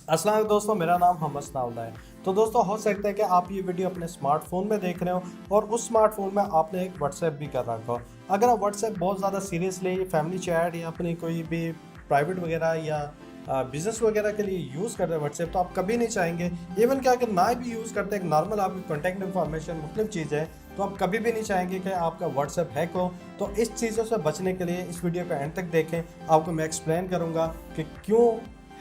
अस्सलाम वालेकुम दोस्तों, मेरा नाम हमस नावला है। तो दोस्तों, हो सकता है कि आप ये वीडियो अपने स्मार्टफोन में देख रहे हो और उस स्मार्टफोन में आपने एक व्हाट्सएप भी कर रखा हो। अगर आप व्हाट्सएप बहुत ज़्यादा सीरियसली फैमिली चैट या अपनी कोई भी प्राइवेट वगैरह या बिजनेस वगैरह के लिए यूज़ कर रहे हैं व्हाट्सएप, तो आप कभी नहीं चाहेंगे, इवन क्या अगर ना भी यूज़ करते, एक नॉर्मल आपकी कॉन्टैक्ट इन्फॉर्मेशन मुख्तलिफ चीज़ें हैं, तो आप कभी भी नहीं चाहेंगे कि आपका व्हाट्सएप हैक हो। तो इस चीज़ों से बचने के लिए इस वीडियो को एंड तक देखें। आपको मैं एक्सप्लेन करूँगा कि क्यों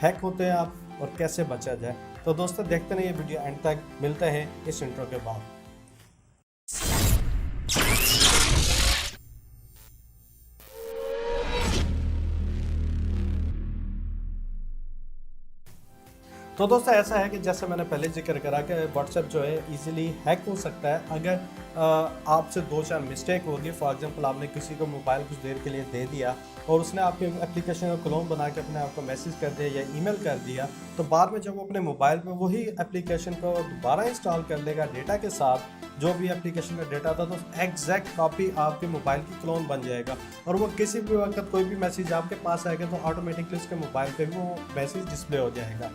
हैक होते हैं आप और कैसे बचा जाए। तो दोस्तों, देखते रहिए वीडियो एंड तक। मिलते हैं इस इंट्रो के बाद। तो दोस्तों, ऐसा है कि जैसे मैंने पहले जिक्र करा कि व्हाट्सएप जो है इजीली हैक हो सकता है अगर आपसे दो चार मिस्टेक होगी। फॉर एग्जांपल, आपने किसी को मोबाइल कुछ देर के लिए दे दिया और उसने आपके एप्लीकेशन का क्लोन बना के अपने आप को मैसेज कर दिया या ईमेल कर दिया, तो बाद में जब वो अपने मोबाइल पे वही एप्लीकेशन को दोबारा इंस्टॉल कर लेगा डेटा के साथ, जो भी एप्लीकेशन का डेटा था, तो एग्जैक्ट कॉपी आपके मोबाइल की क्लोन बन जाएगा और वो किसी भी वक्त कोई भी मैसेज आपके पास आएगा तो ऑटोमेटिकली उसके मोबाइल पे भी वो मैसेज डिस्प्ले हो जाएगा।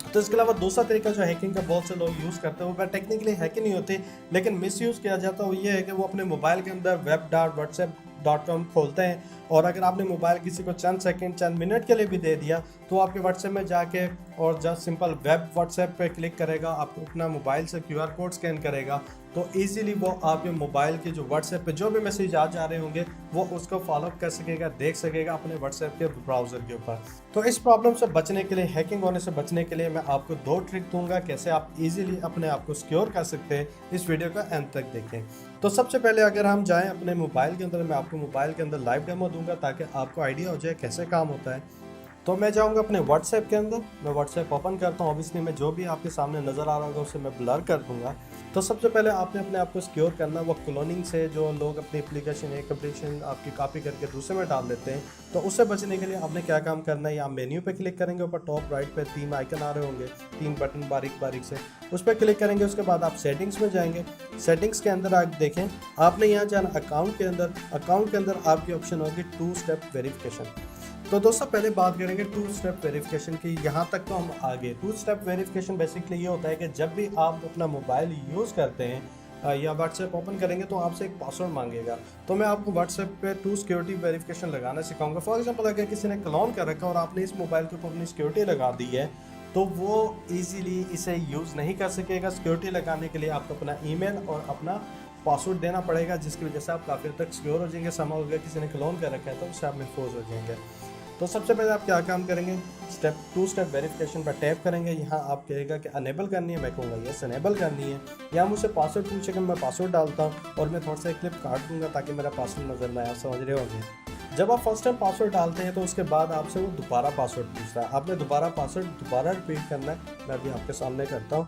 तो इसके अलावा दूसरा तरीका जो हैकिंग का बहुत से लोग यूज़ करते हैं, वो टेक्निकली हैकिंग नहीं होती, लेकिन मिसयूज़ किया जाता है। वो ये है कि वो अपने मोबाइल के अंदर web.whatsapp.com खोलते हैं और अगर आपने मोबाइल किसी को चंद सेकंड चंद मिनट के लिए भी दे दिया, तो आपके व्हाट्सएप में जाके और जस्ट सिंपल वेब व्हाट्सएप पे क्लिक करेगा, आपको अपना मोबाइल से QR कोड स्कैन करेगा, तो इजीली वो आपके मोबाइल के जो व्हाट्सएप पे जो भी मैसेज आ जा रहे होंगे वो उसको फॉलो कर सकेगा, देख सकेगा अपने व्हाट्सएप के ब्राउज़र के ऊपर। तो इस प्रॉब्लम से बचने के लिए, हैकिंग होने से बचने के लिए, मैं आपको दो ट्रिक दूंगा कैसे आप इजीली अपने आप को सिक्योर कर सकते हैं। इस वीडियो का एंड तक देखें। तो सबसे पहले अगर हम जाएं अपने मोबाइल के अंदर, मैं आपको मोबाइल के अंदर लाइव डेमो दूंगा ताकि आपको आइडिया हो जाए कैसे काम होता है। तो मैं जाऊंगा अपने व्हाट्सएप के अंदर, मैं व्हाट्सएप ओपन करता हूं। ऑब्वियसली मैं जो भी आपके सामने नज़र आ रहा होगा उसे मैं ब्लर कर दूंगा। तो सबसे पहले आपने अपने आप को सिक्योर करना, वो क्लोनिंग से जो लोग अपनी एप्लीकेशन एक एप्लीकेशन आपकी कॉपी करके दूसरे में डाल देते हैं, तो उससे बचने के लिए आपने क्या काम करना है, या मेन्यू पे क्लिक करेंगे, ऊपर टॉप राइट पे तीन आइकन आ रहे होंगे, तीन बटन बारीक बारीक से, उस पर क्लिक करेंगे। उसके बाद आप सेटिंग्स में जाएंगे। सेटिंग्स के अंदर आप देखें, आपने यहाँ जाना अकाउंट के अंदर। अकाउंट के अंदर आपकी ऑप्शन होगी 2 स्टेप वेरिफिकेशन। तो दोस्तों, पहले बात करेंगे 2 स्टेप वेरिफिकेशन की। यहाँ तक तो हम आगे। 2 स्टेप वेरिफिकेशन बेसिकली ये होता है कि जब भी आप अपना मोबाइल यूज़ करते हैं या व्हाट्सएप ओपन करेंगे तो आपसे एक पासवर्ड मांगेगा। तो मैं आपको व्हाट्सएप पे 2 सिक्योरिटी वेरिफिकेशन लगाना सिखाऊंगा। फॉर एग्जांपल, अगर किसी ने क्लोन कर रखा और आपने इस मोबाइल के ऊपर अपनी सिक्योरिटी लगा दी है, तो वो इजीली इसे यूज़ नहीं कर सकेगा। सिक्योरिटी लगाने के लिए आपको अपना ईमेल और अपना पासवर्ड देना पड़ेगा, जिसकी वजह से आप काफ़ी हद तक सिक्योर हो जाएंगे। समा अगर किसी ने क्लोन कर रखा है तो उससे आप महफूज हो जाएंगे। तो सबसे पहले आप क्या काम करेंगे, स्टेप 2 स्टेप वेरिफिकेशन पर टैप करेंगे। यहाँ आप कहेगा कि अनेबल करनी है, मैं कहूँगा यस अनेबल करनी है। यहाँ मुझसे पासवर्ड पूछेगा, मैं पासवर्ड डालता हूँ और मैं थोड़ा सा एक क्लिप काट दूंगा ताकि मेरा पासवर्ड नजर ना आए। आप समझ रहे होंगे, जब आप फर्स्ट टाइम पासवर्ड डालते हैं तो उसके बाद आपसे वो दोबारा पासवर्ड पूछता है। आपने दोबारा पासवर्ड दोबारा रिपीट करना है। मैं अभी आपके सामने करता हूँ,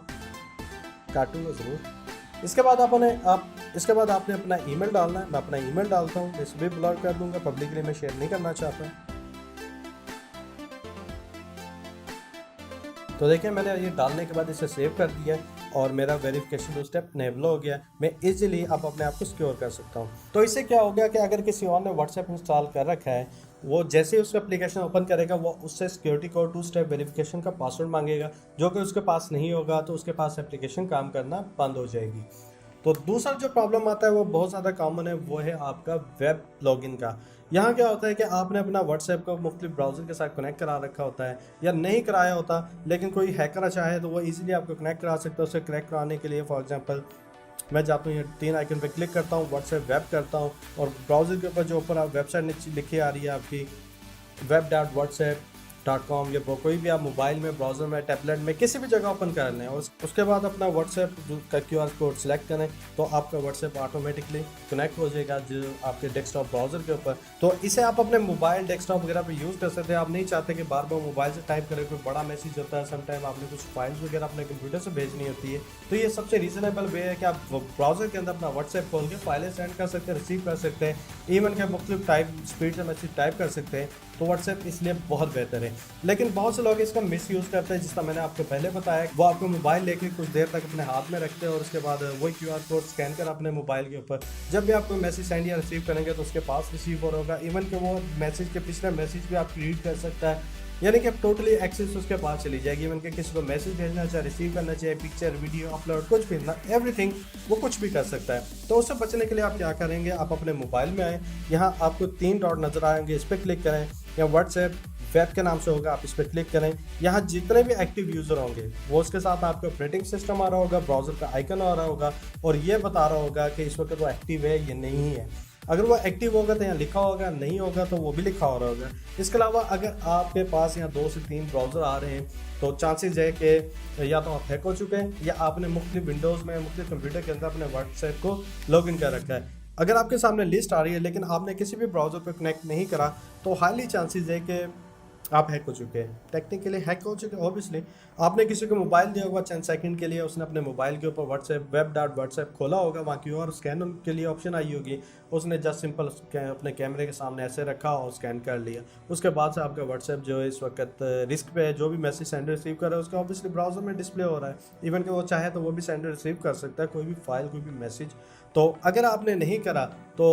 काटूंगा ज़रूर। इसके बाद आपने अपना ईमेल डालना है। मैं अपना ईमेल डालता हूँ, इस भी ब्लर कर दूंगा, पब्लिकली मैं शेयर नहीं करना चाहता। तो देखिए, मैंने ये डालने के बाद इसे सेव कर दिया है और मेरा वेरिफिकेशन 2 स्टेप इनेबल हो गया। मैं इजीली अब अपने आप को सिक्योर कर सकता हूँ। तो इससे क्या हो गया कि अगर किसी और ने व्हाट्सएप इंस्टॉल कर रखा है, वो जैसे ही उसका एप्लीकेशन ओपन करेगा वो उससे सिक्योरिटी कोड 2 स्टेप वेरिफिकेशन का पासवर्ड मांगेगा, जो कि उसके पास नहीं होगा, तो उसके पास एप्लीकेशन काम करना बंद हो जाएगी। तो दूसरा जो प्रॉब्लम आता है वो बहुत ज़्यादा कॉमन है, वो है आपका वेब लॉगिन का। यहाँ क्या होता है कि आपने अपना व्हाट्सएप को मुख्तलिफ ब्राउज़र के साथ कनेक्ट करा रखा होता है या नहीं कराया होता, लेकिन कोई हैकर चाहे तो वो इजीली आपको कनेक्ट करा सकता है। उसे कनेक्ट कराने के लिए फॉर एग्जांपल मैं जाता हूँ, ये 3 आइकन पे क्लिक करता हूँ, व्हाट्सएप वेब करता हूँ और ब्राउज़र के ऊपर जो ऊपर आप वेबसाइट नीचे लिखी आ रही है आपकी web.whatsapp.com, या कोई भी आप मोबाइल में, ब्राउज़र में, टैबलेट में, किसी भी जगह ओपन कर लें और उसके बाद अपना व्हाट्सएप का QR कोड सेलेक्ट करें, तो आपका व्हाट्सएप ऑटोमेटिकली कनेक्ट हो जाएगा जो आपके डेस्कटॉप ब्राउज़र के ऊपर। तो इसे आप अपने मोबाइल, डेस्कटॉप वगैरह पे यूज़ कर सकते हैं। आप नहीं चाहते कि बार बार मोबाइल से टाइप करें, कोई बड़ा मैसेज होता है, समटाइम आपने कुछ फाइल्स वगैरह अपने कंप्यूटर से भेजनी होती है, तो ये सबसे रीजनेबल वे है कि आप ब्राउज़र के अंदर अपना व्हाट्सएप खोल के फाइलें सेंड कर सकते हैं, रिसीव कर सकते हैं, इवन के मुख्तलिफ टाइप स्पीड से मैसेज टाइप कर सकते हैं। तो व्हाट्सएप इसलिए बहुत बेहतर है। लेकिन बहुत से लोग इसका मिसयूज़ करते हैं, जिसका मैंने आपको पहले बताया। वो आपको मोबाइल लेके कुछ देर तक अपने हाथ में रखते हैं और उसके बाद वही QR कोड स्कैन कर अपने मोबाइल के ऊपर जब भी आप कोई मैसेज सेंड या रिसीव करेंगे तो उसके पास रिसीव हो होगा। इवन कि वो मैसेज के पिछले मैसेज भी आप रीड कर सकता है, यानी कि अब टोटली एक्सेस उसके पास चली जाएगी। इवन कि किसी को मैसेज भेजना चाहे, रिसीव करना चाहे, पिक्चर वीडियो अपलोड कुछ भी ना, एवरीथिंग वो कुछ भी कर सकता है। तो उससे बचने के लिए आप क्या करेंगे, आप अपने मोबाइल में आए, यहाँ आपको 3 डॉट नजर आएंगे, इस पर क्लिक करें, या व्हाट्सएप वेब के नाम से होगा, आप इस पर क्लिक करें। यहाँ जितने भी एक्टिव यूज़र होंगे वो उसके साथ आपका ऑपरेटिंग सिस्टम आ रहा होगा, ब्राउज़र का आइकन आ रहा होगा और ये बता रहा होगा कि इस वक्त वो एक्टिव है या नहीं है। अगर वो एक्टिव होगा तो यहाँ लिखा होगा, नहीं होगा तो वो भी लिखा हो रहा होगा। इसके अलावा अगर आपके पास यहाँ 2 से 3 ब्राउज़र आ रहे हैं तो चांसेस है कि या तो आप हैक हो चुके हैं या आपने मुख्तलिफ विंडोज़ में, मुख्तलिफ कंप्यूटर के अंदर अपने व्हाट्सएप को लॉगिन कर रखा है। अगर आपके सामने लिस्ट आ रही है लेकिन आपने किसी भी ब्राउज़र पर कनेक्ट नहीं करा तो हाईली चांसेस है कि आप हैक हो चुके हैं, टेक्निकली हैक हो चुके हैं। ऑब्वियसली आपने किसी को मोबाइल दिया होगा चंद सेकंड के लिए, उसने अपने मोबाइल के ऊपर व्हाट्सएप वेब.व्हाट्सएप खोला होगा, वहाँ QR स्कैन के लिए ऑप्शन आई होगी, उसने जस्ट सिंपल अपने कैमरे के सामने ऐसे रखा और स्कैन कर लिया। उसके बाद से आपका व्हाट्सएप जो है इस वक्त रिस्क पे है, जो भी मैसेज सेंडर रिसीव कर रहा है उसका ऑब्वियसली ब्राउजर में डिस्प्ले हो रहा है। इवन कि वो चाहे तो वो भी सेंडर रिसीव कर सकता है कोई भी फाइल, कोई भी मैसेज। तो अगर आपने नहीं करा तो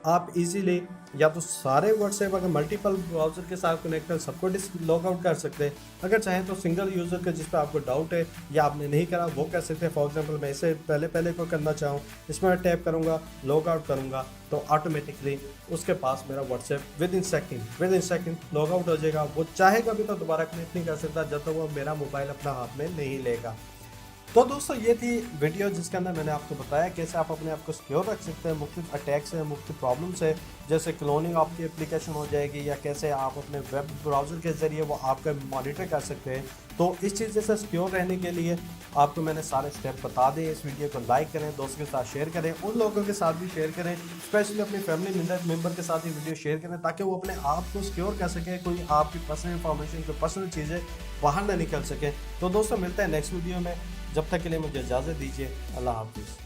आप इजीली या तो सारे व्हाट्सएप अगर मल्टीपल ब्राउज़र के साथ कनेक्ट कर सबको लॉग आउट कर सकते हैं। अगर चाहे तो सिंगल यूज़र का जिस पर आपको डाउट है या आपने नहीं करा वो कर सकते हैं। फॉर एग्जांपल मैं इसे पहले को करना चाहूँ, इसमें मैं टैप करूँगा, लॉग आउट करूँगा तो ऑटोमेटिकली उसके पास मेरा WhatsApp with in second log out हो जाएगा। वो चाहेगा भी तो दोबारा कनेक्ट नहीं कर सकता जब तक वो मेरा मोबाइल अपना हाथ में नहीं लेगा। तो दोस्तों ये थी वीडियो जिसके अंदर मैंने आपको बताया कैसे आप अपने आप को सिक्योर रख सकते हैं मुख्तलिफ अटैक से, मुख्तलिफ प्रॉब्लम से, जैसे क्लोनिंग आपकी एप्लीकेशन हो जाएगी या कैसे आप अपने वेब ब्राउज़र के ज़रिए वो आपका मॉनिटर कर सकते हैं। तो इस चीज़ से सिक्योर रहने के लिए आपको मैंने सारे स्टेप बता दें। इस वीडियो को लाइक करें, दोस्तों के साथ शेयर करें, उन लोगों के साथ भी शेयर करें, स्पेशली अपनी फैमिली मेम्बर के साथ ये वीडियो शेयर करें ताकि वो अपने आप को सिक्योर कर सके, कोई आपकी पर्सनल इंफॉर्मेशन, कोई पर्सनल चीज़ें बाहर ना निकल सकें। तो दोस्तों मिलते हैं नेक्स्ट वीडियो में, जब तक के लिए मुझे इजाज़त दीजिए। अल्लाह हाफिज़।